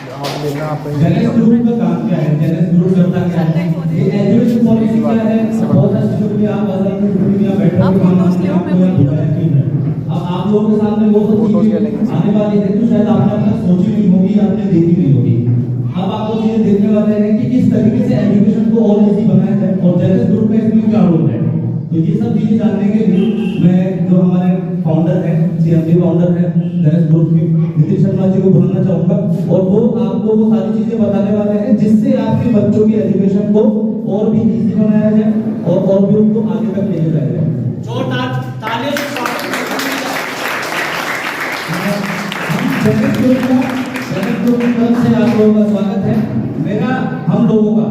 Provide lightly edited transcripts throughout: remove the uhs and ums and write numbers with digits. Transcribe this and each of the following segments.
Jannes group का काम क्या है? जेनेस ग्रुप करता क्या है? ये एजुकेशन पॉलिसी क्या है? बहुत सारे स्टूडेंट भी आप बाजार में बैठे हो, अब आप लोगों के सामने वो सब चीजें आने वाली है तो शायद आपने अब तक सोची नहीं होगी, आपने देखी नहीं होगी। अब आप वो चीजें देखने वाले हैं कि किस तरीके से एजुकेशन को और इजी बनाया जाए और जेनेस ग्रुप का इसमें क्या रोल है। तो ये सब चीजें जानने के लिए मैं जो हमारे फाउंडर है, सीएमडी फाउंडर है जेनेस ग्रुप के नितिन शर्मा जी को बुलाना चाहूंगा और वो आपको वो सारी चीजें बताने वाले हैं जिससे आपके बच्चों की एजुकेशन को और भी इजी बनाया जाए और भी उनको आगे तक लेके जाया जाए। जोरदार तालियों से स्वागत जेनेस ग्रुप की तरफ से आप लोगों का स्वागत है। मेरा हम लोगों का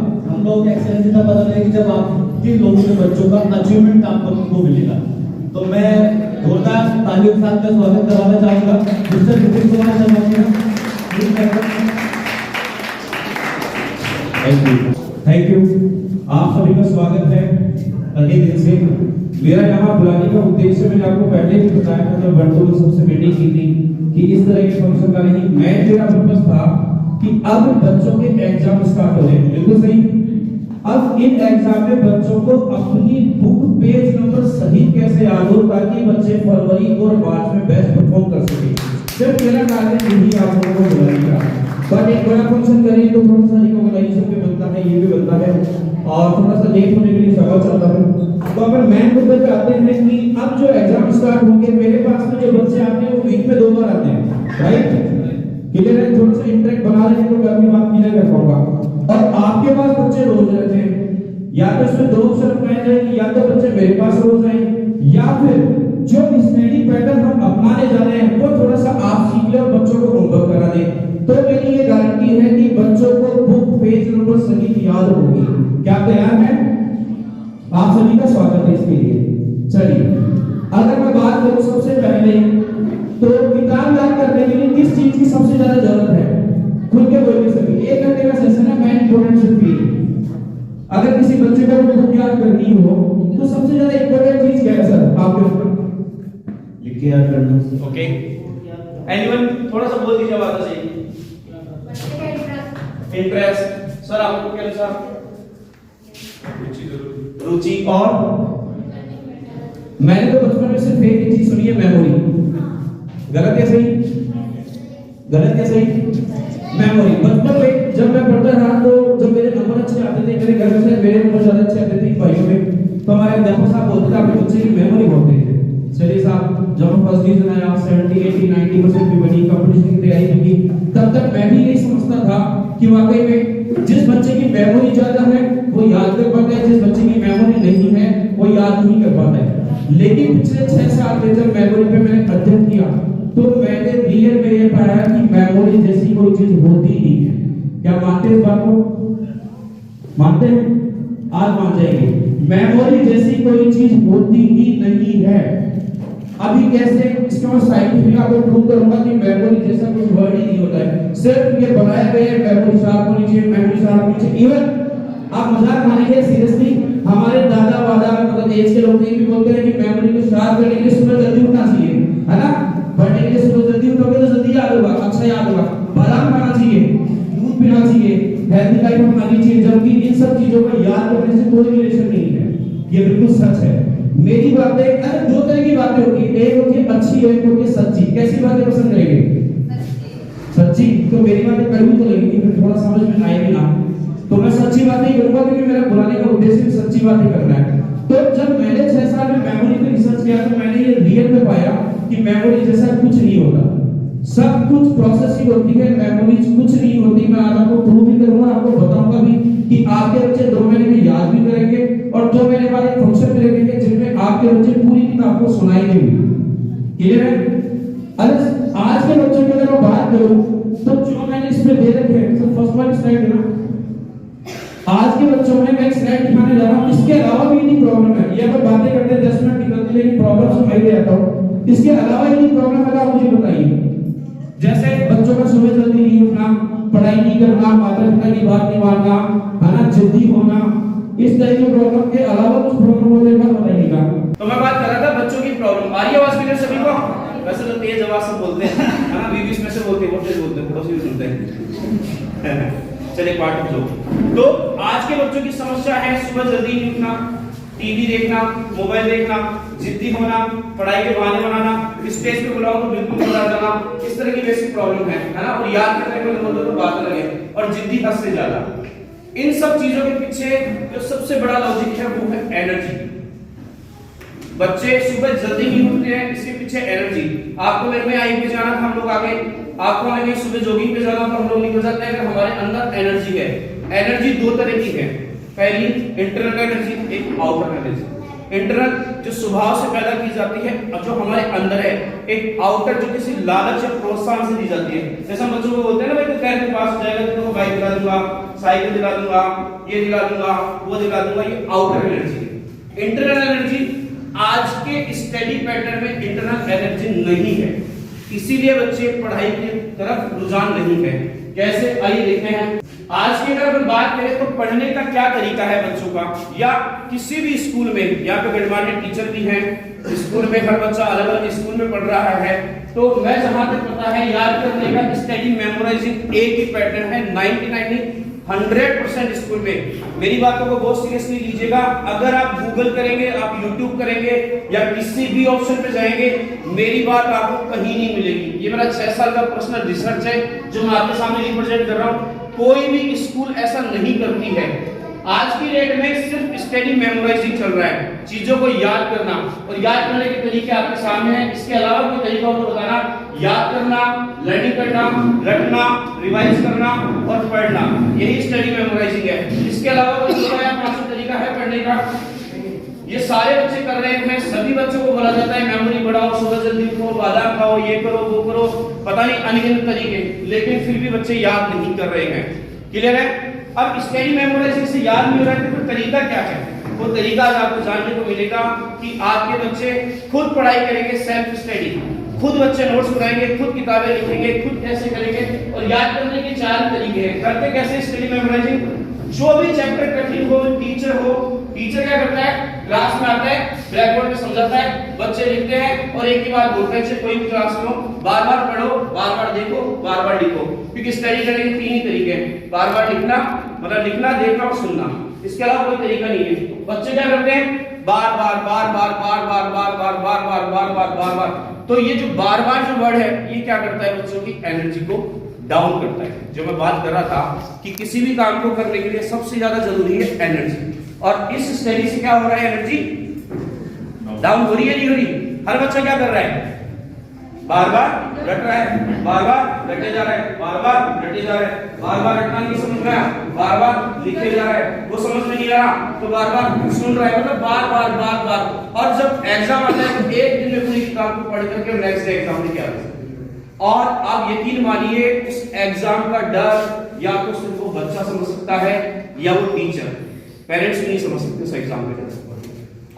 एक्सेलेंस का पता है कि जब आपके लोगों के बच्चों का अचीवमेंट आपको मिलेगा तो मैं जोरदार तालियों के साथ का स्वागत कराना चाहूंगा mister Nitin Kumar Sharma ji. Thank you. आप सभी का स्वागत है तहे दिल से। मेरा यहाँ बुलाने का उद्देश्य मैंने आपको पहले भी बताया था जब बंटू ने सबसे मीटिंग की थी कि इस तरह के फंक्शन का नहीं, मेरा पर्पस था कि अब बच्चों के एग्जाम स्टार्ट हो रहे हैं, बिल्कुल सही। अब इन एग्जाम में बच्चों को अपनी बुक पेज नंबर सही कैसे याद हो ताकि बच्चे फरवरी और मार्च में बेस्ट परफॉर्म कर सके। सिर्फ मेरा टारगेट यही आप लोगों को बुलाने का। बट एक बड़ा फंक्शन करें तो थोड़ा सा रिकॉग्नाइजेशन भी बनता है, ये भी बनता है और थोड़ा सा लेट होने के लिए सवाल चलता है। तो अगर मेन मुद्दे पे आते हैं कि अब जो एग्जाम स्टार्ट होंगे मेरे पास में जो बच्चे आते हैं वो वीक में 2 बार आते हैं, राइट? क्लियर है? थोड़ा सा इंटरेक्ट बना रहे हैं तो मैं अपनी बात क्लियर कर पाऊंगा। और आपके पास बच्चे रोज रहते हैं, या तो इसमें 2 ऑप्शन अपनाए जाएंगे, या तो बच्चे मेरे पास रोज आए या फिर जो स्टडी पैटर्न हम अपनाने जा रहे हैं वो थोड़ा सा आप सीख ले और बच्चों को होमवर्क करा दें। तो मेरी ये गारंटी है कि बच्चों को बुक पेज नंबर सही याद होगी। क्या तैयार है? आप सभी का स्वागत है इसके लिए। चलिए अगर मैं बात करूं सबसे पहले तो किताब याद करने के लिए किस चीज की सबसे ज्यादा जरूरत है? खुद के बोलिए सभी। 1 घंटे का सेशन है, मैं इंपॉर्टेंट सिर्फ अगर किसी बच्चे को बुक याद करनी हो तो सबसे ज्यादा इंपॉर्टेंट चीज क्या है सर आपके ऊपर? लिख के याद करना। ओके, एनीवन थोड़ा सा बोल दीजिए आवाज से। इंटरेस्ट सर आपको क्या अनुसार? रुचि और मैंने तो बचपन में सिर्फ एक ही चीज सुनी है, मेमोरी। गलत है सही? गलत है सही? मेमोरी। बचपन में जब मैं पढ़ता था तो जब मेरे नंबर अच्छे आते थे, मेरे घर में से मेरे नंबर ज्यादा अच्छे आते थे भाइयों में, तो हमारे अध्यापक साहब बोलते थे आपके बच्चे की मेमोरी बहुत तेज है। चलिए साहब, जब हम फर्स्ट डिवीजन आया 70 80 90% भी बनी, कंपटीशन की तैयारी की, तब तक मैं भी यही समझता था कि वाकई में जिस बच्चे की मेमोरी ज्यादा है वो याद कर पाता है, जिस बच्चे की मेमोरी नहीं है वो याद नहीं कर पाता है। लेकिन पिछले 6 साल में जब मेमोरी पे मैंने अध्ययन किया तो मैंने रियल में ये पाया कि मेमोरी जैसी कोई चीज होती ही है। क्या मानते हैं इस बात को? मानते हैं? आज मान जाएंगे मेमोरी जैसी कोई चीज होती ही नहीं है। अभी कैसे इसका मैं साइंटिफिक आपको प्रूव करूंगा कि मेमोरी जैसा कुछ वर्ड ही नहीं होता है। सिर्फ ये बनाया गया है मेमोरी शार्प होनी चाहिए, मेमोरी शार्प होनी चाहिए। इवन आप मजाक मानेंगे, सीरियसली हमारे दादा वादा मतलब एज के लोग ये भी बोलते हैं कि मेमोरी को शार्प करने के लिए सुबह जल्दी उठना चाहिए, है ना? पढ़ने के लिए सुबह जल्दी उठोगे तो जल्दी याद होगा, अच्छा याद होगा। बादाम खाना चाहिए, दूध पीना चाहिए, हेल्दी लाइफ अपनानी चाहिए, जबकि इन सब चीजों को याद करने से कोई रिलेशन नहीं है। ये बिल्कुल सच है। मेरी बातें, अरे 2 तरह की बातें होती है, एक होती है अच्छी, एक होती है सच्ची। कैसी बातें पसंद करेंगे? सच्ची। तो मेरी बातें कड़वी तो लगेगी, फिर थोड़ा समझ में आएगी ना, तो मैं सच्ची बातें ही करूंगा क्योंकि मेरा बुलाने का उद्देश्य भी सच्ची बातें करना है। तो जब मैंने 6 साल में मेमोरी पे रिसर्च किया तो मैंने ये रियल में पाया कि मेमोरी जैसा कुछ नहीं होता, सब कुछ प्रोसेसिंग होती है, मेमोरी कुछ नहीं होती। मैं आज आपको प्रूव भी करूंगा, आपको बताऊंगा भी कि आपके बच्चे 2 महीने में याद भी करेंगे और 2 महीने बाद एक फंक्शन भी रखेंगे जिसमें आपके बच्चे पूरी किताब को सुनाएंगे भी। क्लियर है? अरे आज के बच्चों की अगर मैं बात करूं तो जो मैंने इसमें दे रखे हैं, सब फर्स्ट वाली स्लाइड है ना, आज के बच्चों में मैं एक स्लाइड दिखाने जा रहा हूं। इसके अलावा भी इतनी प्रॉब्लम है, ये अपन बातें करते हैं 10 मिनट निकलती है लेकिन प्रॉब्लम से मैं ले आता हूं। इसके अलावा इतनी प्रॉब्लम है, आप मुझे बताइए। जैसे बच्चों का सुबह जल्दी नहीं उठना, पढ़ाई नहीं करना, माता पिता की बात नहीं मानना, है ना, जिद्दी होना, इस तरह की प्रॉब्लम के अलावा कुछ प्रॉब्लम होने का बताइएगा। तो मैं बात कर रहा था बच्चों की प्रॉब्लम। आ रही है आवाज क्लियर सभी को? वैसे तो तेज आवाज से बोलते हैं, है ना, बीबी में से बोलते हैं, बहुत तेज बोलते हैं, पड़ोसी भी सुनते हैं। चलिए पार्ट ऑफ जोक। तो आज के बच्चों की समस्या है सुबह जल्दी नहीं उठना, टीवी देखना, मोबाइल देखना, जिद्दी होना, पढ़ाई के बहाने बनाना, स्टेज पे बुलाओ तो बिल्कुल मजा आ जाना, इस तरह की बेसिक प्रॉब्लम है ना। और याद करने में बोलो तो बात लगे, और जिद्दी हद से ज्यादा। इन सब चीजों के पीछे जो सबसे बड़ा लॉजिक है वो है एनर्जी। बच्चे सुबह जल्दी नहीं उठते हैं, इसके पीछे एनर्जी। आपको मेरे में आई पे जाना था, हम लोग आगे, आपको हमें सुबह जॉगिंग पे जाना तो हम लोग निकल जाते हैं अगर हमारे अंदर एनर्जी है। एनर्जी दो तरह की है, पहली इंटरनल एनर्जी, एक आउटर एनर्जी। इंटरनल जो स्वभाव से पैदा की जाती है और जो हमारे अंदर है, एक आउटर जो किसी लालच या प्रोत्साहन से दी जाती है। जैसे हम बच्चों को बोलते हैं ना, भाई तू खैर के पास जाएगा तो तुमको बाइक दिला दूंगा, साइकिल दिला दूंगा, ये दिला दूंगा, वो दिला दूंगा, ये आउटर एनर्जी है। इंटरनल एनर्जी आज के स्टडी पैटर्न में इंटरनल एनर्जी नहीं है, इसीलिए बच्चे पढ़ाई की तरफ रुझान नहीं है। कैसे, आइए देखते हैं। आज की अगर बात करें तो पढ़ने का क्या तरीका है बच्चों का, या किसी भी स्कूल में, यहाँ पे गणमान्य टीचर भी हैं, स्कूल में हर बच्चा अलग अलग स्कूल में पढ़ रहा है, तो मैं जहां तक पता है याद करने का स्टडी मेमोराइजिंग एक ही पैटर्न है। 99 100% स्कूल में। मेरी बातों को बहुत सीरियसली लीजिएगा। अगर आप गूगल करेंगे, आप यूट्यूब करेंगे या किसी भी ऑप्शन पे जाएंगे, मेरी बात आपको कहीं नहीं मिलेगी। ये मेरा 6 साल का पर्सनल रिसर्च है जो मैं आपके सामने रिप्रेजेंट कर रहा हूँ। कोई भी स्कूल ऐसा नहीं करती है। आज की डेट में सिर्फ स्टडी मेमोराइजिंग चल रहा है, चीजों को याद करना, और याद करने के तरीके आपके सामने हैं। इसके अलावा कोई तरीका हो तो बताना। याद करना, लर्निंग करना, रटना, रिवाइज करना और पढ़ना, यही स्टडी मेमोराइजिंग है। इसके अलावा कोई दूसरा या पांचवा तरीका है पढ़ने का? ये सारे बच्चे कर रहे हैं। सभी बच्चों को बोला जाता है मेमोरी बढ़ाओ, सुबह जल्दी उठो, बादाम खाओ, ये करो, वो करो, पता नहीं अनगिनत तरीके, लेकिन फिर भी बच्चे याद नहीं कर रहे हैं। क्लियर है? अब स्टडी मेमोराइजिंग से याद नहीं हो रहा है तो तरीका क्या है? वो तरीका आज आपको जानने को मिलेगा कि आपके बच्चे खुद पढ़ाई करेंगे, सेल्फ स्टडी, खुद बच्चे नोट्स बनाएंगे, खुद किताबें लिखेंगे, खुद कैसे करेंगे, और याद करने के 4 तरीके हैं। करते कैसे स्टडी मेमोराइजिंग? जो भी चैप्टर कठिन हो, टीचर क्या करता है, क्लास में आता है, ब्लैक बोर्ड पे समझाता है, बच्चे लिखते हैं और एक ही बात बोलते हैं, कोई भी क्लास में हो, बार-बार पढ़ो, बार-बार देखो, बार-बार लिखो। क्योंकि स्टडी करने के 3 ही तरीके हैं, बार-बार लिखना, मतलब लिखना, देखना और सुनना। इसके अलावा कोई तरीका नहीं है। बच्चे क्या करते हैं, बार-बार तो ये जो बार-बार जो वर्ड है, ये क्या करता है, बच्चों की एनर्जी को डाउन करता है। जो मैं बात कर रहा था कि किसी भी काम को करने के लिए सबसे ज्यादा जरूरी है एनर्जी, और इस स्टडी से क्या हो रहा है, एनर्जी डाउन हो रही है, नहीं हो रही? हर बच्चा क्या कर रहा है, बार-बार रट रहा है, बार-बार रटे जा रहा है, बार-बार रटे जा रहा है, बार-बार रटना नहीं समझ रहा, बार-बार लिखे जा रहा है, वो समझ में नहीं आ रहा तो बार-बार सुन रहा है, मतलब बार-बार। और जब एग्जाम आता है तो एक दिन में पूरी किताब को पढ़ करके नेक्स्ट डे एग्जाम में क्या होता है। और आप यकीन मानिए, उस एग्जाम का डर या तो सिर्फ वो बच्चा समझ सकता है या वो टीचर, पेरेंट्स नहीं समझ सकते उस एग्जाम के डर।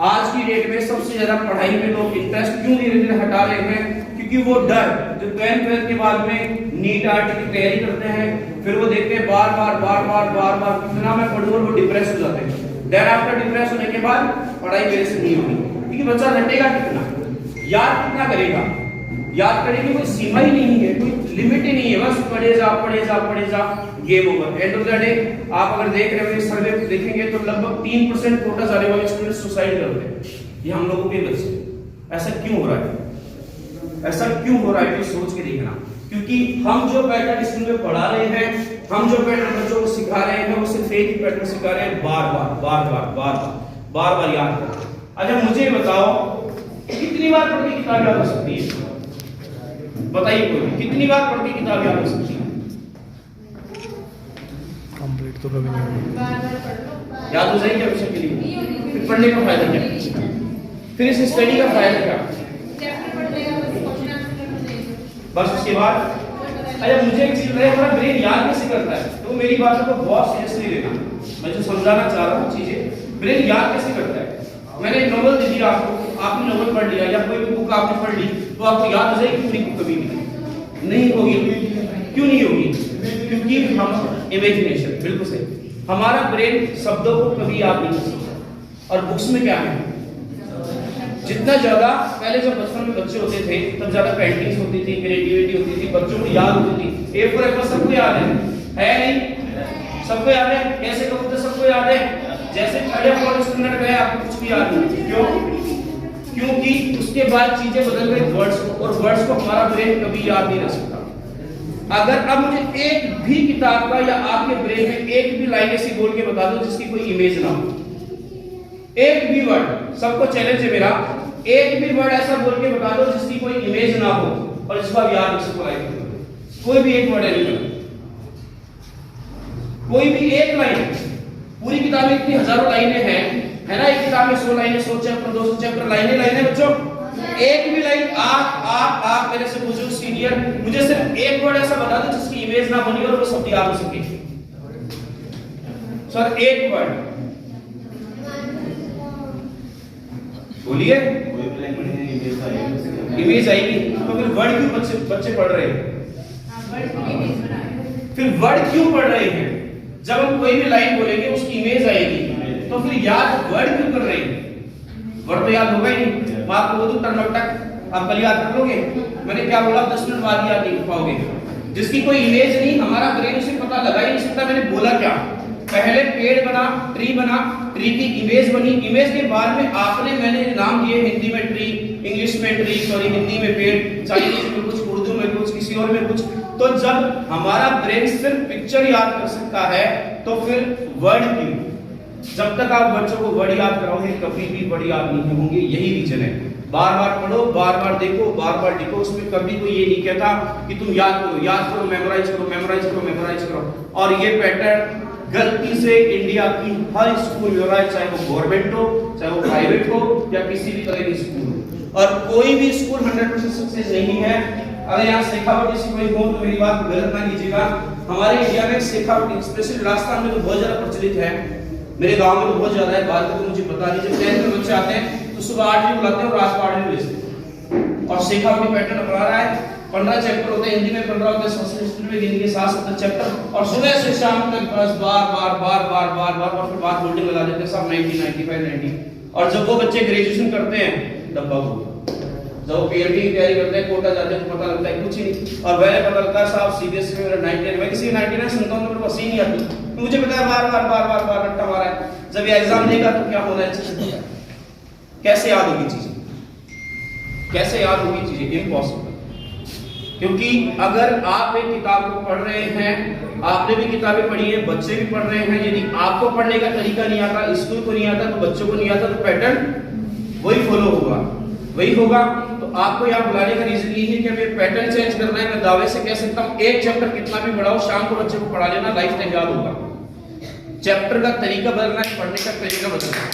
आज की डेट में सबसे ज्यादा पढ़ाई में लोग इंटरेस्ट क्यों धीरे-धीरे हटा रहे हैं? क्योंकि वो डर, जो 12th के बाद में नीट आर्ट की तैयारी करते हैं, फिर वो देखते हैं बार-बार कितना मैं पढ़ूं, और वो डिप्रेस हो जाते हैं। देन आफ्टर डिप्रेस होने के बाद पढ़ाई मेरे से नहीं होगी, क्योंकि बच्चा रटेगा कितना, याद कितना करेगा? याद करने की कोई सीमा ही नहीं है, कोई लिमिट ही नहीं है, बस पढ़े जा, game over, end of the day. आप अगर देख रहे हो सर्वे देखेंगे तो लगभग 3% कोटा जाने वाले स्टूडेंट सुसाइड करते हैं। ये हम लोगों के बच्चे। ऐसा क्यों हो रहा है? ऐसा क्यों हो रहा है, सोच के देखना। क्योंकि हम जो पैटर्न स्कूल में पढ़ा रहे हैं, हम जो पैटर्न बच्चों को सिखा रहे हैं, वो सिर्फ एक ही पैटर्न सिखा रहे हैं, बार-बार याद करो। अच्छा मुझे बताओ, कितनी बार पढ़ के किताब याद हो सकती है? बताइए कोई, कितनी बार पढ़ के किताब याद हो सकती है? कंप्लीट तो कभी नहीं याद हो जाएगी हमेशा के लिए। फिर पढ़ने का फायदा क्या? फिर इस स्टडी का फायदा क्या? बस उसके बाद अरे मुझे एक चीज है, हमारा ब्रेन याद कैसे करता है? तो मेरी बातों को बहुत सीरियसली लेना। मैं जो समझाना चाह रहा हूँ चीजें, ब्रेन याद कैसे करता है? मैंने एक नोवेल दे दिया आपको, आपने नोवेल पढ़ लिया या कोई भी बुक आपने पढ़ ली, तो आपको याद हो जाएगी पूरी बुक? कभी नहीं होगी। क्यों नहीं होगी? क्योंकि हम इमेजिनेशन, बिल्कुल सही, हमारा ब्रेन शब्दों को कभी याद नहीं कर सकता। और बुक्स में क्या है, जितना ज्यादा पहले जब बचपन में बच्चे होते थे तब ज्यादा पेंटिंग्स होती थी, क्रिएटिविटी होती थी, बच्चों को याद होती थी। ए फॉर एप्पल सबको याद है नहीं? सबको याद है? कैसे कबूतर सबको याद है? जैसे थर्ड फोर्थ स्टैंडर्ड गए आपको कुछ भी याद नहीं। क्यों? क्योंकि उसके बाद चीजें बदल गई वर्ड्स को, और वर्ड्स को हमारा ब्रेन कभी याद नहीं रख सकता। अगर अब मुझे एक भी किताब का या आपके ब्रेन में एक भी लाइन ऐसी बोल के बता दो जिसकी कोई इमेज ना हो, एक भी वर्ड, सबको चैलेंज है मेरा, एक भी वर्ड ऐसा बोल के बता दो जिसकी कोई इमेज ना हो और जिसको आप याद रख सको लाइफ। कोई भी एक वर्ड है, कोई भी एक लाइन। पूरी किताब में इतनी हजारों लाइनें हैं, है ना? एक किताब में 100 लाइनें, 100 चैप्टर, 200 चैप्टर, लाइनें बच्चों। एक भी लाइन आप मेरे से पूछो सीनियर, मुझे सिर्फ एक वर्ड ऐसा बता दो जिसकी इमेज ना बनी और वो सब याद हो सके। सर एक वर्ड बोलिए। इमेज आएगी तो फिर वर्ड क्यों बच्चे पढ़ रहे हैं? फिर वर्ड क्यों पढ़ रहे हैं? जब हम कोई भी लाइन बोलेंगे उसकी इमेज आएगी, तो फिर याद वर्ड क्यों कर रहे हैं? वर्ड तो याद होगा ही नहीं। मैं आपको बोलूं टर्नटक आप कल याद कर लोगे, मैंने क्या बोला 10 मिनट बाद याद नहीं पाओगे। जिसकी कोई इमेज नहीं, हमारा ब्रेन उसे पता लगा ही नहीं सकता मैंने बोला क्या। पहले पेड़ बना, ट्री की इमेज बनी, इमेज के बाद में आपने मैंने नाम दिए, हिंदी में ट्री, इंग्लिश में ट्री, सॉरी हिंदी में पेड़, चाइनीज में कुछ, उर्दू में कुछ, किसी और में कुछ। तो जब हमारा ब्रेन सिर्फ पिक्चर याद कर सकता है तो फिर वर्ड क्यों? जब तक आप बच्चों को वर्ड याद कराओगे कभी भी वर्ड याद नहीं होंगे। यही रीजन है। बार बार पढ़ो, बार बार देखो, बार बार लिखो। उसमें कभी कोई ये नहीं कहता कि तुम याद करो, मेमोराइज करो। और ये पैटर्न गलती से इंडिया की हर स्कूल में हो रहा है, चाहे वो गवर्नमेंट हो, चाहे वो प्राइवेट हो, या किसी भी तरह की स्कूल हो। और कोई भी स्कूल 100% सक्सेस नहीं है। अगर यहाँ शेखावटी जैसी कोई हो तो मेरी बात गलत ना लीजिएगा। हमारे इंडिया में शेखावटी स्पेशली राजस्थान में तो बहुत ज्यादा प्रचलित है, मेरे गांव में तो बहुत ज्यादा है। बात तो मुझे पता नहीं। जब 10th में बच्चे आते हैं तो सुबह 8 बजे बुलाते हैं और रात को 8 बजे भेजते हैं। और शेखावटी पैटर्न अपना रहा है। 15 चैप्टर होते हैं, हिंदी में 15 होते हैं, संस्कृत हिस्ट्री में गिनेंगे 7-7 चैप्टर, और सुबह से शाम तक बस बार और फिर बात होल्डिंग लगा देते हैं सब 90, 95, 90। और जब वो बच्चे ग्रेजुएशन करते हैं डब्बा हो, जब वो पीएचडी की तैयारी करते हैं, कोटा जाते हैं तो पता लगता है कुछ ही नहीं। और वह पता लगता है साहब सीबीएसई में मेरा 99, मैं किसी 99 97 नंबर बस ही नहीं आती। मुझे पता है बार रट्टा मारा है। जब ये एग्जाम देगा तो क्या होना है? कैसे याद होगी चीजें? कैसे याद होगी चीजें? इम्पॉसिबल। क्योंकि अगर आप एक किताब को पढ़ रहे हैं, आपने भी किताबें पढ़ी है, बच्चे भी पढ़ रहे हैं, यदि आपको पढ़ने का तरीका नहीं आता, स्कूल को नहीं आता, तो बच्चों को नहीं आता, तो पैटर्न वही फॉलो होगा, वही होगा। तो आपको यहाँ बुलाने का रीजन यही है कि हमें पैटर्न चेंज करना है। मैं दावे से कह सकता हूँ एक चैप्टर कितना भी बढ़ाओ, शाम को बच्चे को पढ़ा लेना, लाइफ टाइम याद होगा। चैप्टर का तरीका बदलना है, पढ़ने का तरीका बदलना है।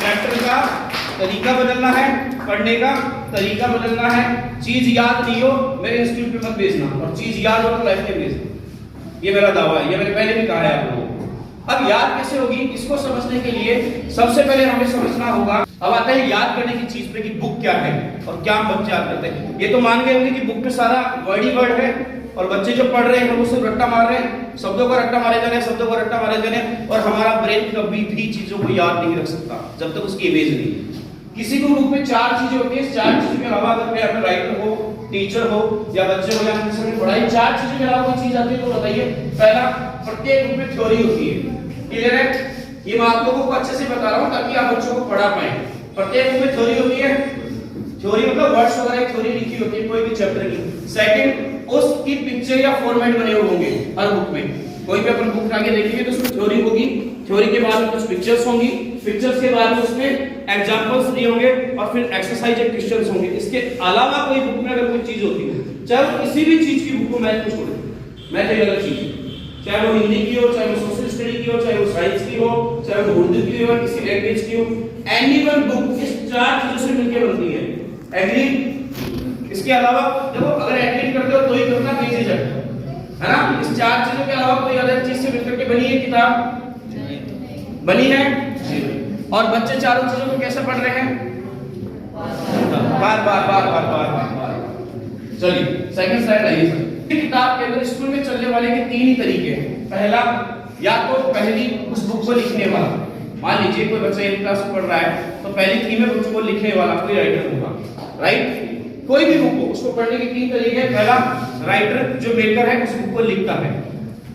चैप्टर का तरीका बदलना है, पढ़ने का तरीका बदलना है। चीज याद नहीं हो मेरे इंस्टीट्यूट पे मत भेजना, और चीज याद हो तो लाइफ टाइम भेजना। ये मेरा दावा है, ये मैंने पहले भी कहा है आप लोगों को। अब याद कैसे होगी, इसको समझने के लिए सबसे पहले हमें समझना होगा। अब आता है याद करने की चीज पे कि बुक क्या है और क्या हम बच्चे याद करते हैं। ये तो मान गए होंगे कि बुक पे सारा वर्ड ही वर्ड है, और बच्चे जो पढ़ रहे हैं हम उससे रट्टा मार रहे हैं, शब्दों को रट्टा मारे जा रहे हैं, और हमारा ब्रेन कभी भी चीजों को याद नहीं रख सकता जब तक उसकी इमेज नहीं। किसी को बुक में 4 चीजें होती है, 4 चीजों के अलावा अगर राइटर हो, टीचर हो, या बच्चे हो, या किसी ने पढ़ाई, 4 चीजों के अलावा कोई चीज आती है तो बताइए। पहला, प्रत्येक बुक में थ्योरी होती है। क्लियर है? ये मैं आप लोगों को अच्छे से बता रहा हूं ताकि आप बच्चों को पढ़ा पाए। प्रत्येक बुक में थ्योरी होती है। थ्योरी मतलब वर्ड्स वगैरह की थ्योरी लिखी होती है कोई भी चैप्टर की। सेकंड, उसकी पिक्चर या फॉर्मेट बने हुए होंगे हर बुक में। कोई भी अपन बुक आगे देखेंगे तो उसमें थ्योरी होगी, थ्योरी के बाद में कुछ पिक्चर्स होंगी, पिक्चर्स के बाद में उसमें एग्जांपल्स दिए होंगे, और फिर एक्सरसाइज या क्वेश्चंस होंगे। इसके अलावा कोई बुक में अगर कोई चीज होती है, चाहे वो किसी भी चीज की बुक को मैथ को छोड़ दो, मैथ एक अलग चीज है, चाहे वो हिंदी की हो, चाहे वो सोशल स्टडी की हो, चाहे वो साइंस की हो, चाहे वो उर्दू की हो, किसी लैंग्वेज की हो, एनी वन बुक इस 4 चीजों से मिलकर बनती है। एग्री? इसके अलावा देखो, अगर एग्री करते हो तो ही करना नहीं चाहिए, है ना? इस 4 चीजों के अलावा कोई अलग चीज से मिलकर के बनी है किताब? बनी है? और बच्चे चारों चीजों को कैसे पढ़ रहे हैं? बार। चलिए सेकंड स्लाइड आइए। किताब के अंदर स्कूल में चलने वाले के 3 ही तरीके हैं। पहला या तो पहली उस बुक को लिखने वाला, मान लीजिए कोई बच्चा 8th क्लास में पढ़ रहा है तो पहली 3 में बुक को लिखने वाला कोई राइटर होगा, राइट। कोई भी बुक हो उसको पढ़ने के 3 तरीके हैं। पहला, राइटर जो मेकर है उस बुक को लिखता है।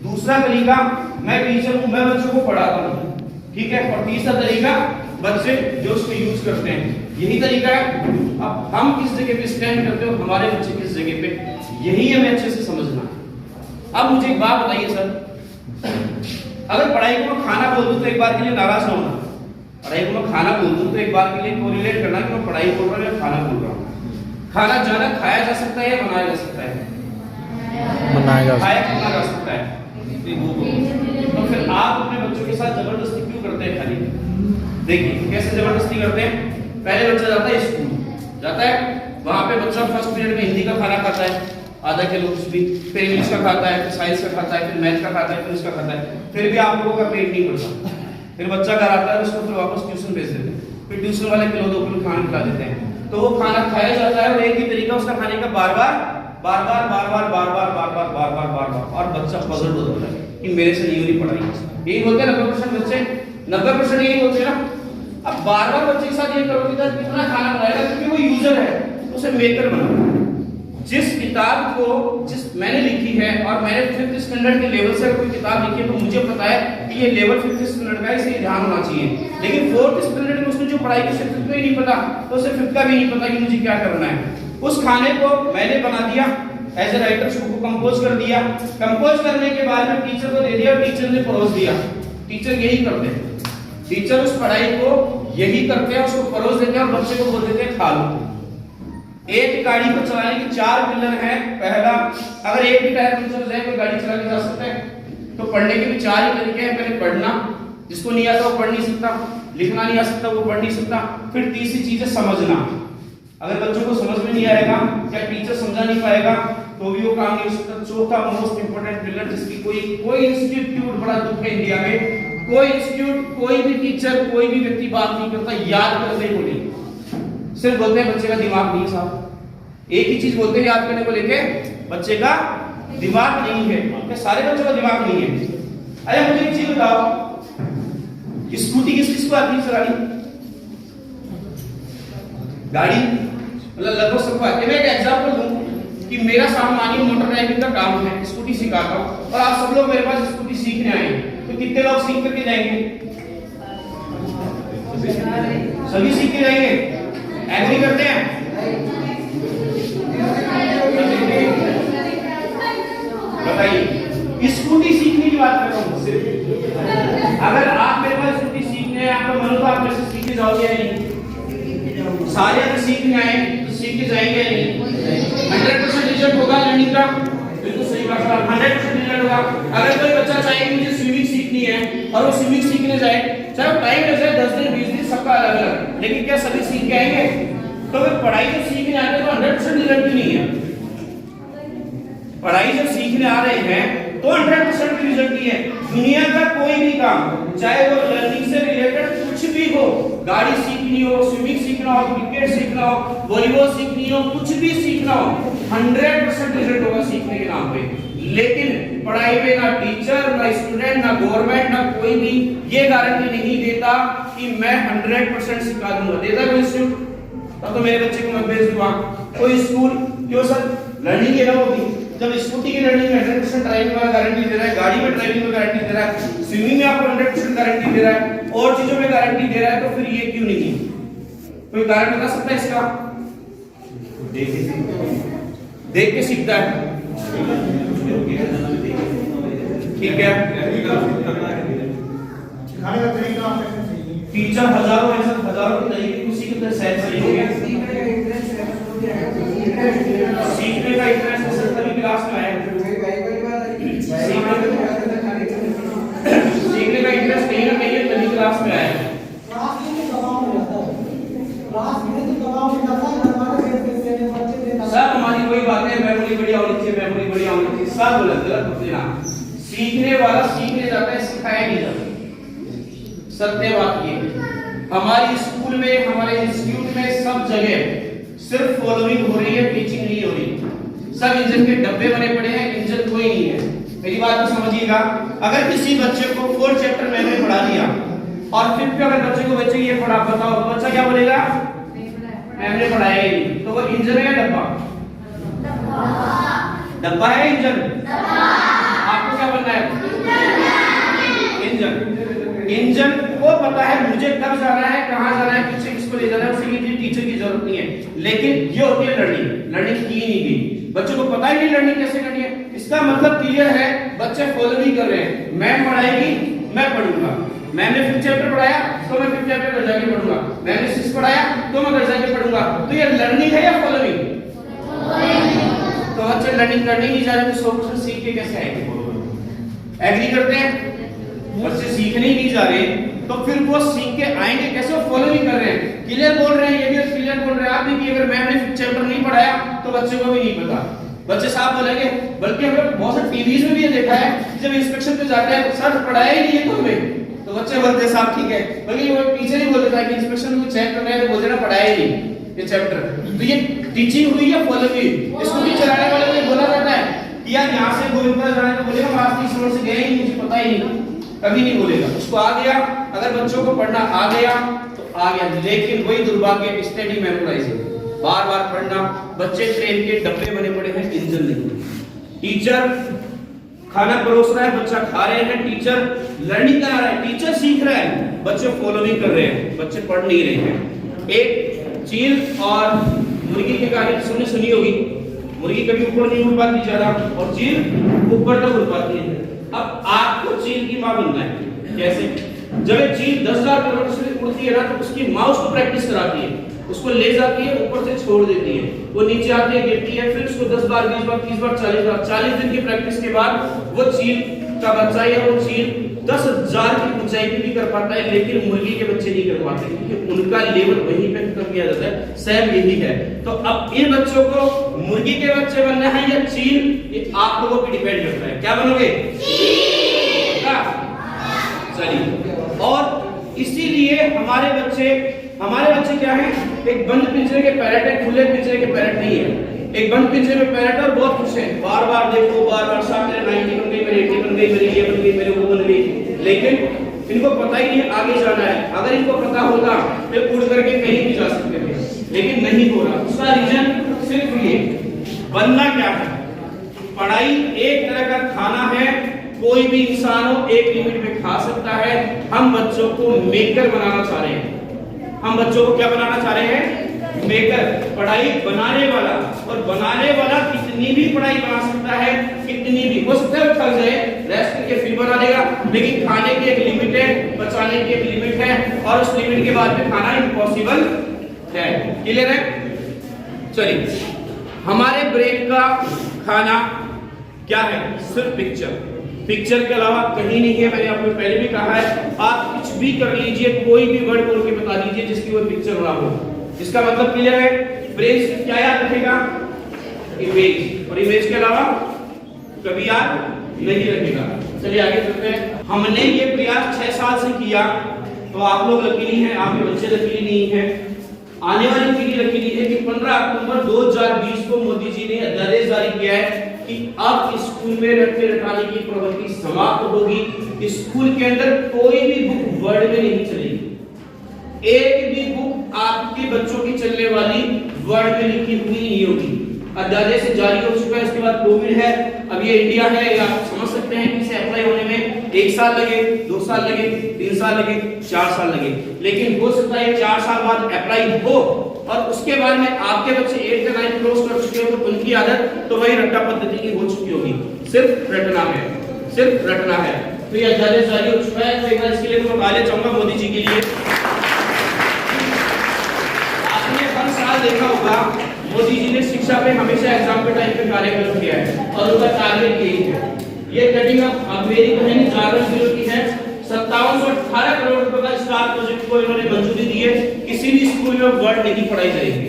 दूसरा तरीका, मैं टीचर हूं, मैं बच्चों को पढ़ाता हूं, ठीक है। और तीसरा तरीका, बच्चे जो उसको यूज करते हैं। यही तरीका है। अब हम किस जगह पे स्टैंड करते हो, हमारे बच्चे किस जगह पे, यही हमें अच्छे से समझना है। अब मुझे एक बात बताइए सर, अगर पढ़ाई को मैं खाना बोल दूं तो एक बार के लिए नाराज ना होना। पढ़ाई को मैं खाना बोल दूं तो एक बार के लिए कोरिलेट करना कि मैं पढ़ाई बोल रहा हूं या खाना बोल रहा हूं। खाना ज्यादा खाया जा सकता है या बनाया जा सकता है? खाया कितना जा सकता है? तो फिर आप अपने बच्चों के साथ जबरदस्ती क्यों करते हैं खाने की? देखिए कैसे जबरदस्ती करते हैं। पहले बच्चा जाता है स्कूल, जाता है, वहां पे बच्चा फर्स्ट पीरियड में हिंदी का खाना खाता है, आधा किलो कुछ भी, फिर इंग्लिश का खाता है, फिर साइंस का खाता है, फिर मैथ का खाता है, फिर इसका खाता है, फिर भी आप लोगों का पेट नहीं भरता। फिर बच्चा घर आता है, उसको फिर वापस ट्यूशन भेज देते हैं, फिर ट्यूशन वाले किलो 2 किलो खाना खिला देते हैं। तो वो खाना खाया जाता है और एक ही तरीका उसका खाने का बार बार और बच्चा पजल होता है कि मेरे से नहीं हो रही पढ़ाई। यही बोलते हैं 90% बच्चे, 90% यही बोलते हैं ना। अब बार बार बच्चे के साथ ये करोगे तो कितना खाना बनाएगा, क्योंकि वो यूजर है, उसे मेकर बनाओ। जिस किताब को जिस मैंने लिखी है और मैंने 5th स्टैंडर्ड के लेवल से कोई किताब लिखी है तो मुझे पता है कि ये लेवल 5th स्टैंडर्ड का है, इसे ध्यान होना चाहिए। लेकिन 4th स्टैंडर्ड में उसने जो पढ़ाई की उसे 5th में ही नहीं पता, तो उसे 5th का भी नहीं पता कि मुझे क्या करना है। उस खाने को मैंने बना दिया एज ए राइटर, उसको कंपोज कर दिया। कंपोज करने के बाद में टीचर को दे दिया, टीचर ने परोस दिया। टीचर यही करते हैं, टीचर उस पढ़ाई को यही करते हैं, उसको परोस देते हैं और बच्चे को बोल देते हैं खा लो। एक गाड़ी को चलाने के 4 पिलर हैं। पहला, अगर एक भी टायर पंचर हो जाए तो गाड़ी चला के जा सकता है, तो पढ़ने के भी 4 ही तरीके हैं। पहले पढ़ना, जिसको नहीं आता वो पढ़ नहीं सकता, लिखना नहीं आ सकता वो पढ़ नहीं सकता। फिर तीसरी चीज है समझना। अगर बच्चों को समझ में नहीं आएगा या टीचर समझा नहीं पाएगा तो भी वो काम नहीं हो सकता। चौथा मोस्ट इंपोर्टेंट पिलर, जिसकी कोई इंस्टीट्यूट, बड़ा दुख है इंडिया में, कोई इंस्टीट्यूट, कोई भी टीचर, कोई भी व्यक्ति बात नहीं करता याद करने को नहीं, सिर्फ बोलते हैं बच्चे का दिमाग नहीं है साहब। एक ही चीज बोलते हैं याद करने को लेके, बच्चे का दिमाग नहीं है। क्या सारे बच्चों का दिमाग नहीं है? अरे मुझे एक चीज बताओ, स्कूटी किसको आती है चलानी? गाड़ी मतलब लगभग सबको आती है। मैं एक एग्जांपल दूं कि मेरा सामान्य मोटर ड्राइविंग का काम है, स्कूटी सिखाता हूं और आप सब लोग मेरे पास स्कूटी सीखने आए हैं, तो कितने लोग सीख करके जाएंगे? सभी सीख के जाएंगे। एग्री करते हैं? बताइए, स्कूटी सीखने की बात कर रहा हूं सिर्फ। अगर आप मेरे पास स्कूटी सीखने आपका मन हो, आप मेरे से सीख के जाओगे या नहीं? सारे अगर सीखने आए तो सीख के जाएंगे या नहीं? 100% रिजल्ट होगा लर्निंग का। बिल्कुल सही बात है, 100% रिजल्ट होगा। अगर कोई बच्चा चाहे कि मुझे स्विमिंग सीखनी है और वो स्विमिंग सीखने जाए, चाहे टाइम लग जाए 10 दिन 20 दिन, सबका अलग अलग, लेकिन क्या सभी सीख के आएंगे? तो फिर पढ़ाई जो सीखने आते हैं तो 100% रिजल्ट भी नहीं है। पढ़ाई जो सीखने आ रहे हैं तो 100% रिजल्ट नहीं है। दुनिया का कोई भी काम, चाहे वो लर्निंग से रिलेटेड कुछ भी हो, गाड़ी सीखनी हो, स्विमिंग सीखना हो, क्रिकेट सीखना हो, वॉलीबॉल सीखनी हो, कुछ भी सीखना हो, 100% रिजल्ट होगा सीखने के नाम पे। लेकिन पढ़ाई पे ना टीचर, ना स्टूडेंट, ना गवर्नमेंट, ना कोई भी ये गारंटी नहीं देता कि मैं 100% सिखा दूंगा। देता कोई इंस्टीट्यूट? तब तो मेरे बच्चे को मैं भेज दूंगा कोई स्कूल। क्यों सर? लर्निंग ये ना होगी। जब स्कूटी की लर्निंग में 100% ड्राइविंग वाला गारंटी दे रहा है, गाड़ी में ड्राइविंग में गारंटी दे रहा है, स्विमिंग में आपको 100% गारंटी दे रहा है, और चीजों में गारंटी दे रहा है, तो फिर ये क्यों नहीं है? कोई कारण बता सकता है इसका? देख के सीखता है, ठीक है। टीचर हजारों के तरीके उसी की तरह सेट सही हो गया। सीखने का इंटरेस्ट सभी क्लास में आया। सीखने का इंटरेस्ट कहीं ना कहीं तभी क्लास में आया। सब हमारी कोई बात है, मेमोरी बढ़िया होनी चाहिए, मेमोरी बढ़िया होनी चाहिए, सब गलत होते हैं। सीखने वाला सीखने जाता है, सिखाया नहीं जाता। सत्य बात ये हमारी स्कूल में, हमारे इंस्टीट्यूट में, सब जगह सिर्फ फॉलोइंग हो रही है, टीचिंग नहीं हो रही। सब इंजन के डब्बे बने पड़े हैं, इंजन कोई नहीं है। मेरी बात को समझिएगा। अगर किसी बच्चे को 4 चैप्टर मैंने पढ़ा दिया और फिर भी अगर बच्चे को बच्चे ये पढ़ा बताओ तो बच्चा क्या बोलेगा? मैंने पढ़ाया ही नहीं। तो वो इंजन है या डब्बा? डब्बा है इंजन? आपको क्या बनना है? इंजन। इंजन को पता है मुझे कब जाना है, कहां जाना है, पीछे किसको ले जाना है, उसी के लिए टीचर की जरूरत नहीं है। लेकिन ये होती है लर्निंग। लर्निंग की नहीं गई, बच्चों को पता ही नहीं लर्निंग कैसे करनी है। इसका मतलब क्लियर है, बच्चे फॉलो नहीं कर रहे हैं। मैम पढ़ाएगी, मैं पढ़ूंगा। मैंने 5th चैप्टर पढ़ाया तो मैं 5th चैप्टर घर जाके पढ़ूंगा। मैंने 6 पढ़ाया तो मैं घर जाके पढ़ूंगा। तो ये लर्निंग है या फॉलोइंग? तो बच्चे लर्निंग करने नहीं जा रहे तो 100% सीख के कैसे आएंगे? एग्री करते हैं? बच्चे सीखने ही नहीं जा रहे तो फिर वो सीख के आएंगे कैसे? वो फॉलो नहीं कर रहे हैं। क्लियर बोल रहे हैं, ये भी क्लियर बोल रहे हैं आप भी कि अगर मैम ने 5th चैप्टर नहीं पढ़ाया तो बच्चे को भी नहीं पता। बच्चे साफ बोलेंगे। बल्कि हमने बहुत सारे टीवीज में भी ये देखा है, जब इंस्पेक्शन पे जाते हैं सर पढ़ाया ही नहीं है तुमने, तो बच्चे बोलते हैं साहब ठीक है। बल्कि वो टीचर ही बोल देता है कि इंस्पेक्शन में चेक कर रहे हैं तो बोल देना पढ़ाया ही नहीं ये चैप्टर। तो ये टीचिंग हुई या फॉलो हुई? इसको भी चलाने वाले को बोला जाता है कि यार यहाँ से गोविंदपुरा जाना है तो बोलेगा हम आज 30 रोड से गए ही मुझे पता ही नहीं, कभी नहीं बोलेगा। उसको आ गया, अगर बच्चों को पढ़ना आ गया तो आ गया। लेकिन वही दुर्भाग्य स्टडी मेमोराइजिंग, बार बार पढ़ना। बच्चे ट्रेन के डब्बे बने पड़े हैं, इंजन नहीं। टीचर खाना परोस रहा है, बच्चा खा रहे हैं, टीचर लर्निंग करा रहा है, टीचर सीख रहा है, बच्चे फॉलो नहीं कर रहे हैं, बच्चे पढ़ नहीं रहे हैं। एक चील और मुर्गी की कहानी सुनी होगी। मुर्गी कभी ऊपर नहीं उड़ पाती ज्यादा और चील ऊपर तक उड़ पाती है। अब आपको चील की मां बनना है। कैसे? जब एक चील 10,000 किलोमीटर से उड़ती है ना तो उसकी मां उसको प्रैक्टिस कराती है, उसको ले जाती है, ऊपर से छोड़ देती है, वो नीचे आती है, गिरती है, फिर उसको 10 बार, 20 बार, 30 बार, 40 बार, 40 दिन की प्रैक्टिस के बाद वो चील का बच्चा या वो चील 10,000 की ऊंचाई पे भी कर पाता है। लेकिन मुर्गी के बच्चे नहीं कर पाते क्योंकि उनका लेवल वहीं पे खत्म किया जाता है। सेम यही है। तो अब इन बच्चों को मुर्गी के बच्चे बनना है या चील, ये आप लोगों पे डिपेंड करता है। क्या बनोगे? चलिए। और इसीलिए हमारे बच्चे क्या है? एक बंद पिंजरे के पैरेट है, खुले पिंजरे के पैरेट नहीं है। एक बंद पिंजरे में पैरेट और बहुत खुश है, बार बार देखो, बार बार साहब मेरे 90 बन गई, मेरी 80 बन गई, मेरी ये बन गई, मेरे वो बन गई। लेकिन इनको पता ही नहीं आगे जाना है। अगर इनको पता होता तो उड़ करके कहीं भी जा सकते थे, लेकिन नहीं हो रहा। उसका रीजन सिर्फ ये, बनना क्या है? पढ़ाई एक तरह का खाना है, कोई भी इंसान हो एक लिमिट में खा सकता है। हम बच्चों को मेकर बनाना चाह रहे हैं। हम बच्चों को क्या बनाना चाह रहे हैं? मेकर, पढ़ाई बनाने वाला। और बनाने वाला कितनी भी पढ़ाई बना सकता है, कितनी भी हो सकता है वो थक जाए, रेस्ट करके फिर बना देगा। लेकिन खाने की एक लिमिट है, बचाने की एक लिमिट है, और उस लिमिट के बाद में खाना इम्पॉसिबल है। क्लियर है? चलिए, हमारे ब्रेन का खाना क्या है? सिर्फ पिक्चर के अलावा कहीं नहीं है। मैंने आपको पहले भी कहा है, आप कुछ भी कर लीजिए, कोई भी वर्ड बोल के बता दीजिए जिसकी वो पिक्चर ना हो। इसका मतलब क्लियर है? ब्रेन से क्या याद रखेगा? इमेज। और इमेज के अलावा कभी याद नहीं रखेगा। चलिए आगे चलते हैं। हमने ये प्रयास 6 साल से किया, तो आप लोग लकीली हैं, आपके बच्चे लकीली नहीं है, आने वाली पीढ़ी लकीली है कि 15 अक्टूबर 2020 को मोदी जी ने आदेश जारी किया है कि अब स्कूल में रट्टे रटाने की प्रवृत्ति समाप्त होगी। स्कूल के अंदर कोई भी बुक वर्ड में नहीं चलेगी। एक भी बुक आपके बच्चों की चलने वाली वर्ड में लिखी हुई नहीं होगी। अध्यादेश से जारी हो चुका है, उसके बाद कोविड है, अब ये इंडिया है, आप समझ सकते हैं कि इसे अप्लाई होने में 1 साल लगे, 2 साल लगे, 3 साल लगे, 4 साल लगे। लेकिन हो सकता है 4 साल बाद अप्लाई हो और उसके बाद में आपके बच्चे 8 या 9 क्रॉस कर चुके हो तो उनकी आदत तो वही रट्टा पद्धति की हो चुकी होगी। सिर्फ रटना है, सिर्फ रटना है। तो ये अध्यादेश जारी हो चुका है। तो एक बार इसके लिए मैं तालियां चाहूंगा मोदी जी के लिए। आपने हर साल देखा होगा मोदी जी ने शिक्षा पे हमेशा एग्जाम के टाइम पे कार्यक्रम किया है और उनका टारगेट यही है। ये कटिंग अब मेरी बहन जागरण ब्यूरो की है, 5718 करोड़ रुपए का स्टार प्रोजेक्ट को इन्होंने मंजूरी दी है। किसी भी स्कूल में वर्ड नहीं पढ़ाई जाएगी,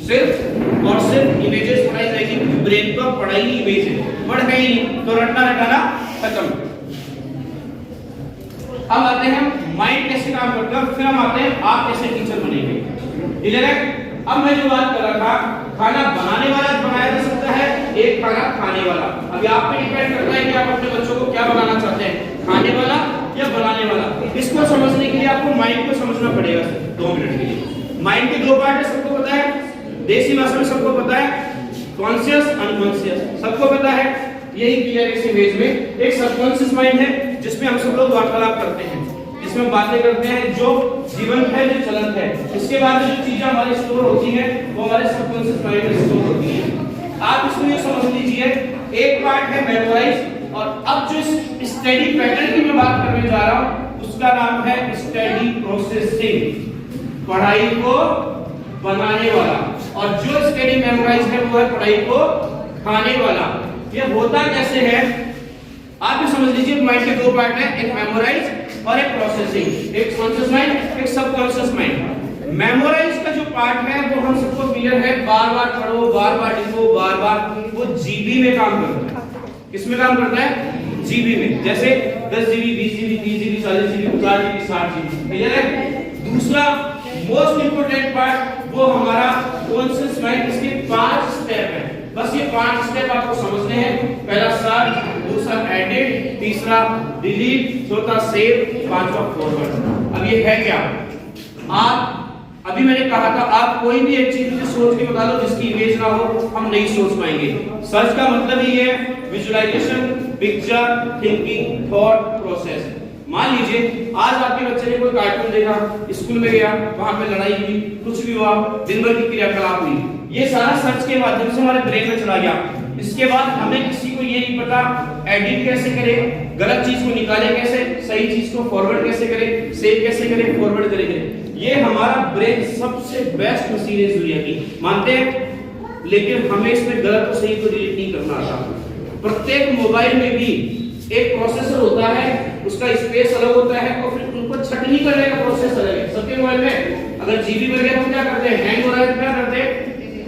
सिर्फ और सिर्फ इमेजेस पढ़ाई जाएगी। ब्रेन का पढ़ाई ही इमेज है, वर्ड है ही नहीं, तो रटना रटाना खत्म। अब आते हैं माइंड कैसे काम करता है, फिर हम आते हैं आप कैसे टीचर बनेंगे। क्लियर है? अब मैं जो बात कर रहा था, खाना बनाने वाला बनाया जा सकता है, एक खाना खाने वाला। अभी आप पे डिपेंड करता है कि आप अपने बच्चों को क्या बनाना चाहते हैं, खाने वाला या बनाने वाला। इसको समझने के लिए आपको माइंड को समझना पड़ेगा 2 मिनट के लिए। माइंड के 2 पार्ट है, सबको पता है, देसी भाषा में सबको पता है, कॉन्शियस अनकॉन्शियस सबको पता है। यही क्लियर इस इमेज में एक सबकॉन्शियस माइंड है जिसमें हम सब लोग वार्तालाप करते हैं, जिसमें बातें करते हैं, जो जीवन है, जो चलत है। इसके बाद जो चीजें हमारी स्टोर होती हैं वो हमारे सबकॉन्शियस माइंड में स्टोर होती हैं। आप इसको ये समझ लीजिए, एक पार्ट है मेमोराइज, और अब जो स्टडी पैटर्न की मैं बात करने जा रहा हूं उसका नाम है स्टडी प्रोसेसिंग, पढ़ाई को बनाने वाला। और जो स्टडी मेमोराइज है वो है पढ़ाई को खाने वाला। ये होता कैसे है आप ये समझ लीजिए, माइंड के 2 पार्ट हैं, एक मेमोराइज और एक प्रोसेसिंग, एक कॉन्शियस माइंड, एक सबकॉन्शियस माइंड। मेमोराइज का जो पार्ट है वो हम सबको क्लियर है, बार बार पढ़ो, बार बार लिखो, बार बार, वो जीबी में काम करता है। किसमें काम करता है? जीबी में। जैसे 10 GB, 20 GB, 30 GB, 40 GB, 50 GB, 60 GB, clear है। दूसरा मोस्ट इंपोर्टेंट पार्ट वो हमारा कॉन्शियस माइंड, इसके 5 स्टेप है। बस ये 5 स्टेप आपको समझने हैं। पहला सर्च, दूसरा एडिट, तीसरा डिलीट, चौथा सेव, पांचवा फॉरवर्ड। अब ये है क्या? आप अभी मैंने कहा था आप कोई भी एक चीज मुझे सोच के बता दो जिसकी इमेज ना हो, हम नहीं सोच पाएंगे। सर्च का मतलब ही है visualization, picture, thinking, thought process. मान लीजिए आज आपके बच्चे ने कोई कार्टून देखा, स्कूल में गया, वहां पे लड़ाई हुई, कुछ भी हुआ, दिन भर की क्रियाकलाप हुई, ये सारा सर्च के माध्यम से हमारे ब्रेन में चला गया। इसके बाद हमें किसी को ये नहीं पता एडिट कैसे करें, गलत चीज को निकाले कैसे, सही चीज को फॉरवर्ड कैसे करें, सेव कैसे करें, फॉरवर्ड करेंगे। ये हमारा ब्रेन सबसे बेस्ट मशीन है दुनिया की, मानते हैं, लेकिन हमें इसमें गलत और सही को डिलीट नहीं करना आता। प्रत्येक मोबाइल में भी एक प्रोसेसर होता है, उसका स्पेस अलग होता है और फिर उनको छटनी करने का प्रोसेस अलग है। सबके मोबाइल में अगर जीबी बढ़ गया तो क्या करते हैं, हैंग हो रहा है तो क्या करते हैं,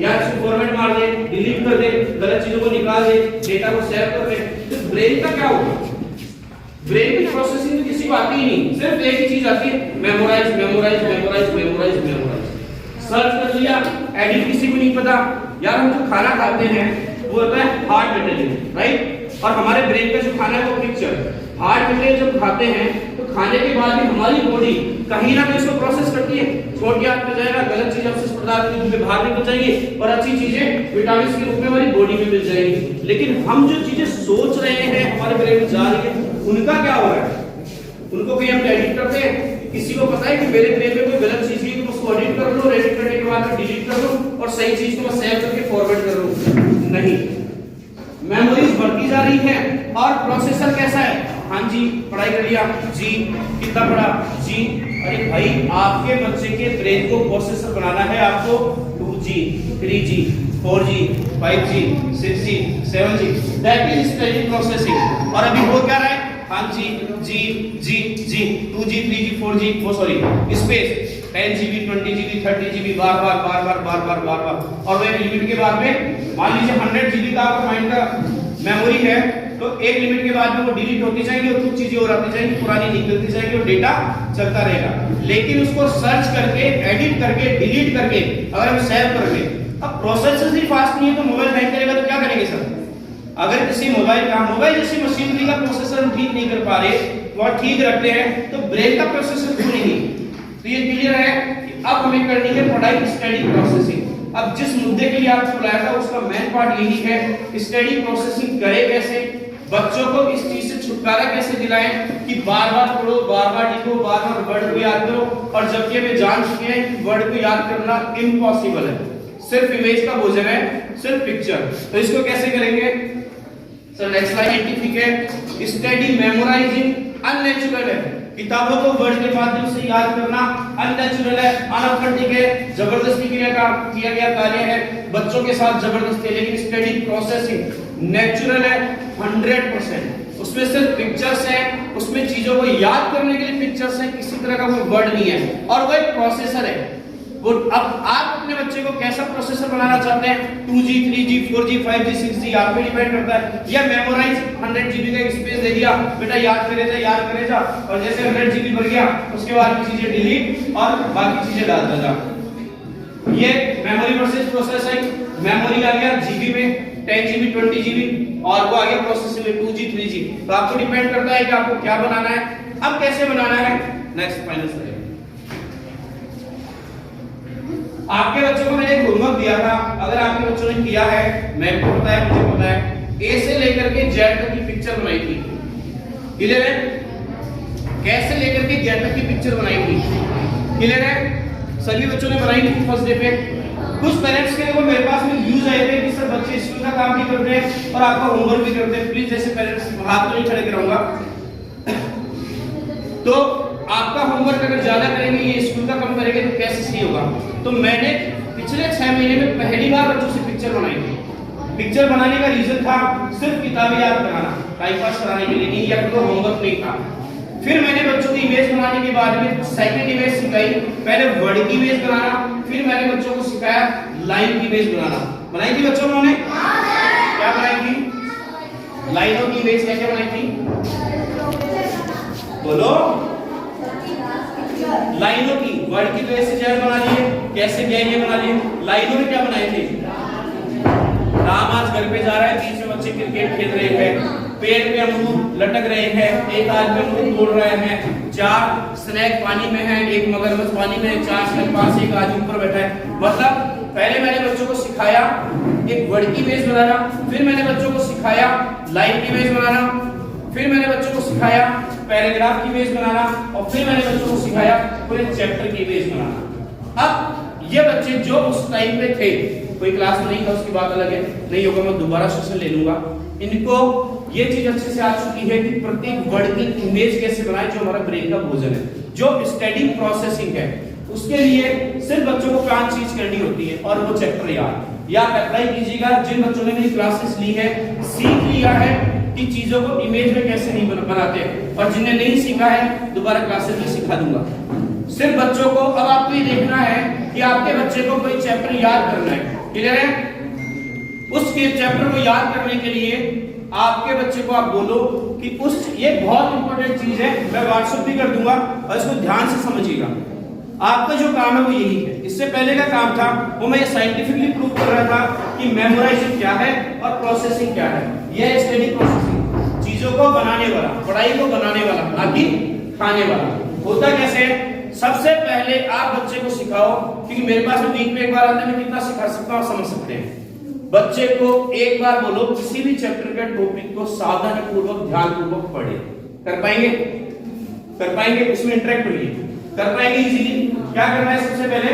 या इसको फॉर्मेट मार दे, डिलीट कर दे, गलत चीजों को निकाल दे, डेटा को सेव कर दे। तो ब्रेन का क्या होगा? ब्रेन की प्रोसेसिंग किसी को आती ही नहीं, सिर्फ एक ही चीज आती है, memorize memorize memorize memorize memorize. Search कर लिया, एडिट किसी को नहीं पता। यार हम जो खाना खाते हैं वो होता है हार्ड मटेरियल, राइट? और हमारे ब्रेन का जो खाना है वो पिक्चर। हार्ड मटेरियल जब खाते हैं तो खाने के बाद भी हमारी बॉडी कहीं ना कहीं इसको प्रोसेस करती है, छोड़ के हाथ में जाएगा, गलत चीज अपशिष्ट पदार्थ के रूप में बाहर निकल जाएगी और अच्छी चीजें विटामिन के रूप में हमारी बॉडी में मिल जाएगी। लेकिन हम जो चीजें सोच रहे हैं हमारे ब्रेन में जा रही है, उनका क्या हो रहा है? उनको कहीं हम एडिट करते हैं? किसी को पता है कि मेरे ब्रेन में कोई गलत चीज हुई तो उसको एडिट कर लो, एडिट करने के बाद डिलीट कर लो और सही चीज को मैं सेव करके फॉरवर्ड कर लूं? नहीं, मेमोरीज बढ़ती जा रही है। और प्रोसेसर कैसा है? हाँ जी, पढ़ाई कर लिया जी, कितना पढ़ा जी। अरे भाई, आपके बच्चे के ब्रेन को प्रोसेसर बनाना है आपको 2G, 3G, 4G, 5G, 6G, 7G, that is study processing. और अभी हो क्या रहा है? हाँ जी जी जी जी, 2G, 3G, 4G, वो sorry space 10GB, 20GB, 30GB, बार बार बार बार बार बार बार बार। और वो लिमिट के बाद में मान लीजिए 100GB का आपका माइंड का मेमोरी है, तो एक लिमिट के बाद में वो डिलीट होती जाएगी और कुछ चीजें और आती जाएंगी, पुरानी निकलती जाएगी और डेटा चलता रहेगा। लेकिन उसको सर्च करके, एडिट करके, डिलीट करके अगर हम सेव करके, अब प्रोसेसर ही फास्ट नहीं है तो मोबाइल हैंग करेगा तो क्या करेंगे सर? अगर किसी मोबाइल जैसी मशीनरी का प्रोसेसर हम ठीक नहीं कर पा रहे, वो ठीक रखते हैं, तो ब्रेन का प्रोसेसर क्यों नहीं? तो ये क्लियर है कि अब हमें करनी है पढ़ाई स्टडी प्रोसेसिंग। अब जिस मुद्दे के लिए आपको बुलाया था उसका मेन पार्ट यही है, स्टडी प्रोसेसिंग करे कैसे, बच्चों को इस चीज से छुटकारा कैसे दिलाएं कि बार बार पढ़ो, बार बार लिखो, बार बार वर्ड को याद करो। और जबकि हमें जान चुके हैं कि वर्ड को याद करना इम्पॉसिबल है, सिर्फ इमेज का भोजन है, सिर्फ पिक्चर। तो इसको कैसे करेंगे सर? नेक्स्ट लाइन साइंटिफिक है, स्टडी मेमोराइजिंग अननेचुरल है। किताबों को वर्ड के माध्यम से याद करना अननेचुरल है, अनऑथेंटिक है, जबरदस्ती किया गया कार्य है, बच्चों के साथ जबरदस्ती। लेकिन स्टडी प्रोसेसिंग नेचुरल है 100%। उसमें सिर्फ पिक्चर्स हैं, उसमें चीजों को याद करने के लिए पिक्चर्स हैं, किसी तरह का कोई वर्ड नहीं है। और वो एक प्रोसेसर है। वो अब आप अपने बच्चे को कैसा प्रोसेसर बनाना चाहते हैं? 2G, 3G, 4G, 5G, 6G, आप पे डिपेंड करता है। या मेमोराइज 100GB का स्पेस दे दिया, बेटा याद करे जा, और जैसे 100GB भर गया उसके बाद की चीजें डिलीट और बाकी चीजें डालता जा। ये मेमोरी वर्सेस प्रोसेसिंग। मेमोरी आ गया जीबी में, 10 GB 20 GB और वो आगे प्रोसेसिंग में 2G 3G। तो आपको डिपेंड करता है कि आपको क्या बनाना है। अब कैसे बनाना है, नेक्स्ट फाइनल स्टेप। आपके बच्चों को मैंने एक होमवर्क दिया था, अगर आपके बच्चों ने किया है, मैं को पता है, मुझे पता है, ए से लेकर के जेड तक की पिक्चर बनाई थी। क्लियर है? कैसे लेकर के जेड तक की पिक्चर बनाई थी, क्लियर है? सभी बच्चों ने बनाई थी फर्स्ट डे पे। कुछ पेरेंट्स के वो मेरे पास में व्यूज आए थे कि सर बच्चे स्कूल का काम भी करते हैं और आपका होमवर्क भी करते हैं, प्लीज जैसे पेरेंट्स हाथ नहीं खड़े कराऊंगा। तो आपका होमवर्क अगर ज्यादा करेंगे, ये स्कूल का कम करेंगे तो कैसे सही होगा। तो मैंने पिछले 6 महीने में पहली बार बच्चों से पिक्चर बनाई थी। पिक्चर बनाने का रीजन था सिर्फ किताबें याद कराना, टाइम पास कराने के लिए नहीं, या कोई होमवर्क नहीं था। फिर मैंने बच्चों की इमेज बनाने के बाद में सेकंड इमेज सिखाई, पहले वर्ड की इमेज बनाना, फिर मैंने बच्चों को सिखाया लाइन की इमेज बनाना। बनाई थी बच्चों ने? क्या बनाई थी? लाइनों की इमेज क्या बनाई थी, बोलो? लाइनों की, वर्ड की बेस से जेड बना लिए, कैसे गया ये बना लिए। लाइनों में क्या बनाए थे, राम आज घर पे जा रहा है, बीच में बच्चे क्रिकेट खेल रहे हैं, पेड़ पे अमरूद लटक रहे हैं, एक आदमी अमरूद तोड़ रहे हैं, 4 स्नैक पानी में है, एक मगरमच्छ पानी में है, 4 स्नैक पास, एक आदमी ऊपर बैठा है। मतलब पहले मैंने बच्चों को सिखाया एक वर्ड की इमेज बनाना, फिर मैंने बच्चों को सिखाया लाइन की इमेज बनाना, फिर मैंने बच्चों को सिखाया पैराग्राफ की इमेज बनाना, और फिर मैंने बच्चों को सिखाया पूरे चैप्टर की इमेज बनाना। अब ये बच्चे जो उस टाइम पे थे, कोई क्लास में नहीं था उसकी बात अलग है, नहीं होगा मैं दोबारा सेशन ले लूंगा, इनको ये चीज अच्छे से आ चुकी है कि प्रत्येक वर्ड की इमेज कैसे बनाए, जो हमारा ब्रेन का भोजन है, जो स्टडी प्रोसेसिंग है, उसके लिए सिर्फ बच्चों को 5 चीज करनी होती है, और वो चैप्टर याद या अप्लाई कीजिएगा। जिन बच्चों ने मेरी क्लासेस ली है, सीख लिया है कि चीजों को इमेज में कैसे नहीं बनाते, और जिन्हें नहीं सीखा है दोबारा क्लासेस में सिखा दूंगा। सिर्फ बच्चों को अब आपको ये देखना है कि आपके बच्चे को कोई चैप्टर याद करना है, क्लियर है? उस चैप्टर को याद करने के लिए आपके बच्चे को आप बोलो कि उस, ये बहुत इंपॉर्टेंट चीज है, मैं व्हाट्सएप भी कर दूंगा और इसको ध्यान से समझिएगा। आपका जो काम है वो यही है। इससे पहले का काम था वो मैं ये साइंटिफिकली प्रूव कर रहा था कि मेमोराइजिंग क्या है और प्रोसेसिंग क्या है। ये है स्टडी प्रोसेसिंग, चीजों को बनाने वाला, पढ़ाई को बनाने वाला, ना कि खाने वाला। होता कैसे है, सबसे पहले आप बच्चे को सिखाओ, क्योंकि मेरे पास में वीक में एक बार आते हैं, मैं कितना सिखा सकता हूं समझ सकते हैं। बच्चे को एक बार बोलो किसी भी चैप्टर के टॉपिक को सावधानी पूर्वक ध्यान पूर्वक पढ़े। कर पाएंगे? कर पाएंगे? इसमें इंटरेक्ट करिए, कर पाएंगे इजीली? क्या करना है, सबसे पहले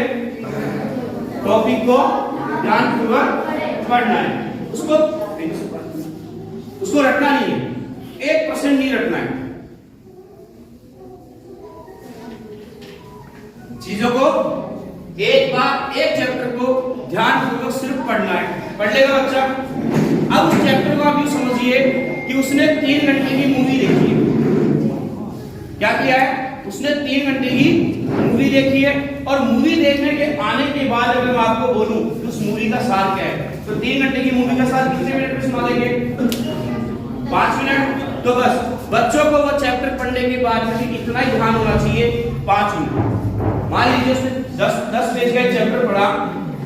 टॉपिक को ध्यान पूर्वक पढ़ना है, उसको रटना नहीं है, 1% नहीं रटना है, चीजों को एक बार एक चैप्टर को ध्यान पूर्वक सिर्फ पढ़ना है। पढ़ लेगा बच्चा? अब उस चैप्टर को आप यूं समझिए कि उसने 3 घंटे की मूवी देखी है। क्या किया है? उसने 3 घंटे की मूवी देखी है, और मूवी देखने के आने के बाद अगर मैं आपको बोलूं कि उस मूवी का सार क्या है, तो 3 घंटे की मूवी का सार कितने मिनट में सुना देंगे? 5 मिनट। तो बस बच्चों को वो चैप्टर पढ़ने के बाद में इतना ही ध्यान होना चाहिए, 5 मिनट। मान लीजिए उसने 10 पेज का चैप्टर पढ़ा,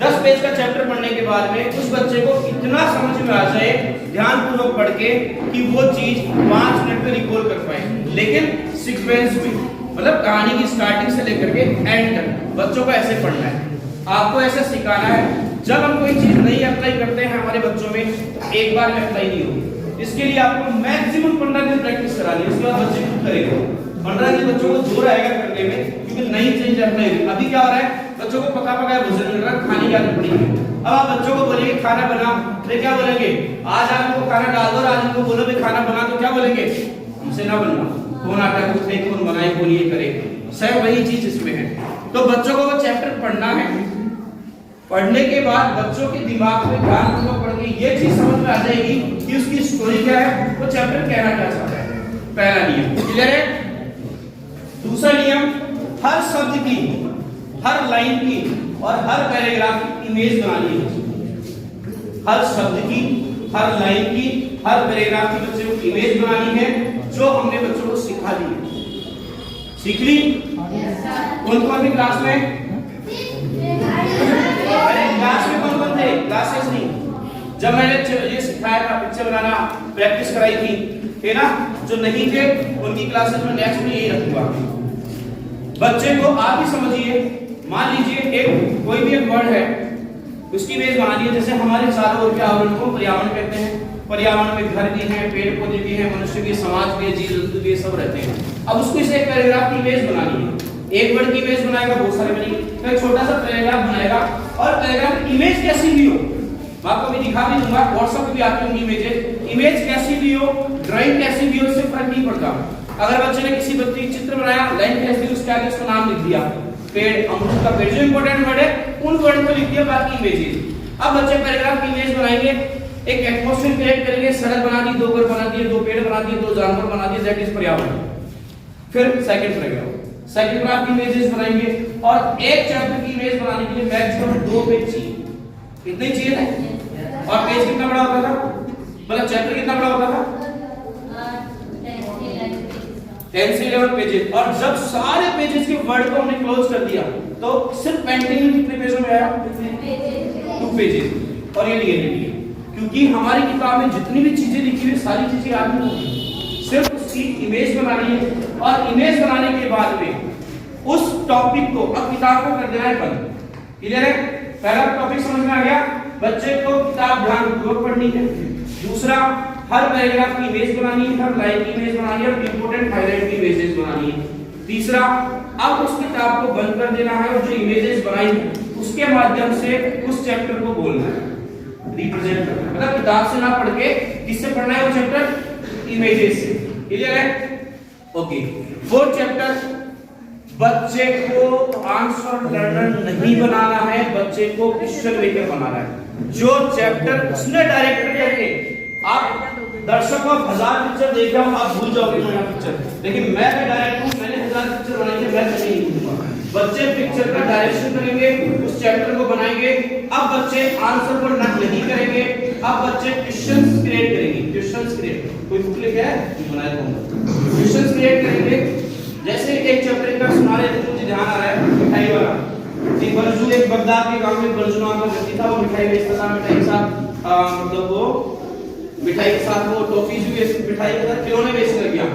10 पेज का चैप्टर पढ़ने के बाद में उस बच्चे को इतना समझ में आ जाए ध्यान पूर्वक पढ़ के कि वो चीज 5 मिनट में रिकॉल कर पाए, लेकिन सीक्वेंस में, मतलब कहानी की स्टार्टिंग से लेकर के एंड तक बच्चों को ऐसे पढ़ना है। आपको ऐसे सिखाना है। जब हम कोई चीज नहीं अप्लाई करते हैं हमारे बच्चों में, तो एक बार में अप्लाई नहीं होगी। इसके लिए आपको मैक्सिमम 15 दिन प्रैक्टिस करानी है, उसके बाद बच्चे खुद करेंगे। 15 दिन बच्चों को जोर आएगा करने में, क्योंकि नई चीज अप्लाई हुई। अभी क्या हो रहा है, बच्चों को पका पकाया भोजन मिल रहा है, खाने की आदत पड़ी है। अब आप बच्चों को बोलेंगे खाना बना, तो क्या बोलेंगे? आज आप इनको खाना डाल दो, और आज इनको बोलो भी खाना बना, तो क्या बोलेंगे? हमसे ना बनना, कौन आटा गूंथे, कौन बनाए, कौन ये करे। सब वही चीज इसमें है। तो बच्चों को वो चैप्टर पढ़ना है। पढ़ने के बाद बच्चों के दिमाग में ध्यान पूर्वक पढ़ के ये चीज समझ में आ जाएगी कि उसकी स्टोरी क्या है, वो चैप्टर कहना क्या चाहता है। पहला नियम क्लियर है। दूसरा नियम, हर शब्द की, हर लाइन की और हर पैराग्राफ की इमेज बनानी है। हर शब्द की, हर लाइन की, हर पैराग्राफ की बच्चे को इमेज बनानी है, जो हमने बच्चों को सिखा दी। सीख ली? कौन कौन थे क्लास में? अरे क्लास में कौन कौन थे? क्लासेस नहीं, जब मैंने ये सिखाया था पिक्चर बनाना, प्रैक्टिस कराई थी, है ना, जो नहीं थे उनकी क्लासेस में नेक्स्ट में यही रखूंगा। बच्चे को आप ही समझिए, मान लीजिए एक कोई भी एक वर्ड है, उसकी इमेज बना ली, जैसे हमारे चारों ओर के आवरण को पर्यावरण कहते हैं। पर्यावरण में घर भी है, पेड़ पौधे भी है, मनुष्य भी, समाज भी, जीव जंतु भी, सब रहते हैं। अब उसको इसे एक पैराग्राफ की इमेज बनानी है, एक वर्ड की इमेज बनाएगा, बहुत सारे बनेंगे, तो एक छोटा सा पैराग्राफ बनाएगा, और पैराग्राफ की इमेज कैसी भी हो, मैं आपको भी दिखा भी दूंगा, व्हाट्सएप पे भी आती होंगी इमेजेस, इमेज कैसी भी हो, ड्राइंग कैसी भी हो, इससे फर्क नहीं पड़ता। अगर बच्चे ने किसी बच्चे की चित्र बनाया, लाइन कैसी दी, उसके आगे उसका नाम लिख दिया, पेड़, अमरूद का पेड़, जो इंपॉर्टेंट वर्ड है उन वर्ड को लिख दिया, बाकी इमेजेस। अब बच्चे पैराग्राफ की इमेज बनाएंगे, एक एटमॉस्फेयर क्रिएट करेंगे, सड़क बना दी, दो घर बना दिए, दो पेड़ बना दिए, दो जानवर बना दिए, दैट इज पर्यावरण। फिर सेकंड पैराग्राफ, सेकंड पैराग्राफ की इमेजेस बनाएंगे, और एक चैप्टर की इमेज बनाने के लिए मैक्सिमम 2 पेज चाहिए, इतना ही चाहिए था। और पेज कितना बड़ा होता था, मतलब चैप्टर कितना बड़ा होता था, 10 से 11 पेजेस। और जब सारे पेजेस के वर्ड को हमने क्लोज कर दिया, तो सिर्फ पेंटिंग में कितने पेजों में आया, 2 पेजेस। और ये रियलिटी है, क्योंकि हमारी किताब में जितनी भी चीजें लिखी हुई सारी चीजें याद नहीं होती, सिर्फ उसकी इमेज बनानी है, और इमेज बनाने के बाद में उस टॉपिक को, अब किताब को कर देना है बंद। क्लियर है? पहला टॉपिक समझ में आ गया, बच्चे को किताब ध्यानपूर्वक पढ़नी है। दूसरा, हर पैराग्राफ की इमेज बनानी है, हर लाइन की इमेज बनानी है, और इंपॉर्टेंट हाईलाइट की इमेजेस बनानी है। तीसरा, अब उस किताब को बंद कर देना है, और जो इमेजेस बनाई है उसके माध्यम से उस चैप्टर को बोलना है, रिप्रेजेंट करना है। मतलब किताब से ना पढ़ के किससे पढ़ना है वो चैप्टर, इमेजेस से। क्लियर है? ओके। 4th चैप्टर, बच्चे को आंसर लर्नर नहीं बनाना है, बच्चे को क्वेश्चन मेकर बनाना है। जो चैप्टर उसने डायरेक्ट करके, आप दर्शकों 1000 पिक्चर देख रहा हूं, आप भूल जाओगे मेरा पिक्चर, लेकिन मैं डायरेक्ट हूं, मैंने 1000 पिक्चर बनाई है, मैं नहीं भूलूंगा। बच्चे पिक्चर का डायरेक्शन करेंगे, उस चैप्टर को बनाएंगे। अब बच्चे आंसर पर नहीं करेंगे, अब बच्चे क्वेश्चंस क्रिएट करेंगे। क्वेश्चंस क्रिएट, कोई बुक लेके आया, बनाया तो क्वेश्चंस क्रिएट करेंगे। जैसे एक चैप्टर का सुना रहे थे, मुझे ध्यान आ रहा है, मिठाई वाला। एक बरजू, एक बगदाद के गांव में बरजू नाम का व्यक्ति था, वो मिठाई बेचता था, मिठाई के साथ मतलब वो मिठाई के साथ वो टॉफीज भी, मिठाई के साथ खिलौने बेचने लग गया।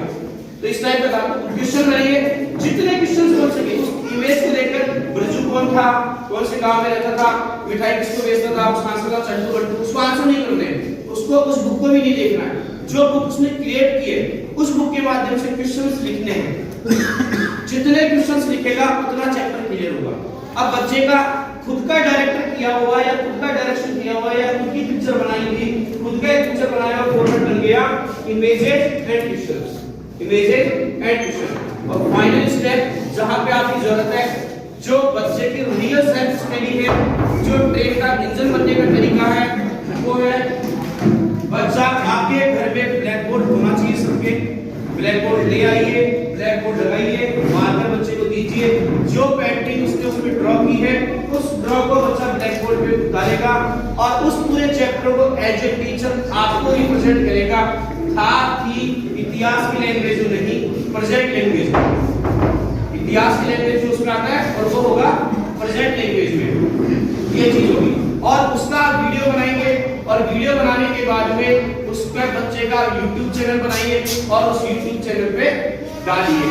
तो इस टाइप का क्वेश्चन रहेंगे, जितने क्वेश्चंस बन सके उस इमेज को लेकर, बरजू कौन था, कौन से गांव में रहता था, मिठाई किसको बेचता था, उसका आंसर था चंदू बंटू। उसको आंसर नहीं करना है, उसको उस बुक को भी नहीं देखना है, जो बुक उसने क्रिएट की है उस बुक के माध्यम से क्वेश्चंस लिखने हैं। जितने क्वेश्चंस लिखेगा उतना चैप्टर क्लियर होगा। अब बच्चे का खुद का डायरेक्टर किया हुआ या खुद का डायरेक्शन किया हुआ या खुद की पिक्चर बनाई थी, खुद का एक पिक्चर बनाया और फॉर्मेट बन गया images and pictures, images and picture. और फाइनल स्टेप जहां पे आपकी जरूरत है, जो बच्चे की रियल सेल्फ स्टडी है, जो ट्रेन का इंजन बनने का तरीका है, वो है बच्चा आपके घर में ब्लैक बोर्ड होना चाहिए सबके। ब्लैक बोर्ड ले आइए, ब्लैक बोर्ड लगाइए, मार्कर बच्चे को दीजिए, जो पेंटिंग उसने उसमें ड्रॉ की है उस ड्रॉ को बच्चा ब्लैक बोर्ड पे उतारेगा, और उस पूरे चैप्टर को एज ए टीचर आपको रिप्रेजेंट करेगा। साथ ही इतिहास की लैंग्वेज में नहीं, प्रेजेंट लैंग्वेज में, इतिहास की लैंग्वेज जो उसमें आता है और वो होगा प्रेजेंट लैंग्वेज में, ये चीज होगी। और उसका वीडियो बनाएंगे, और वीडियो बनाने के बाद में उसका बच्चे का YouTube चैनल बनाइए और उस YouTube चैनल पे डालिए।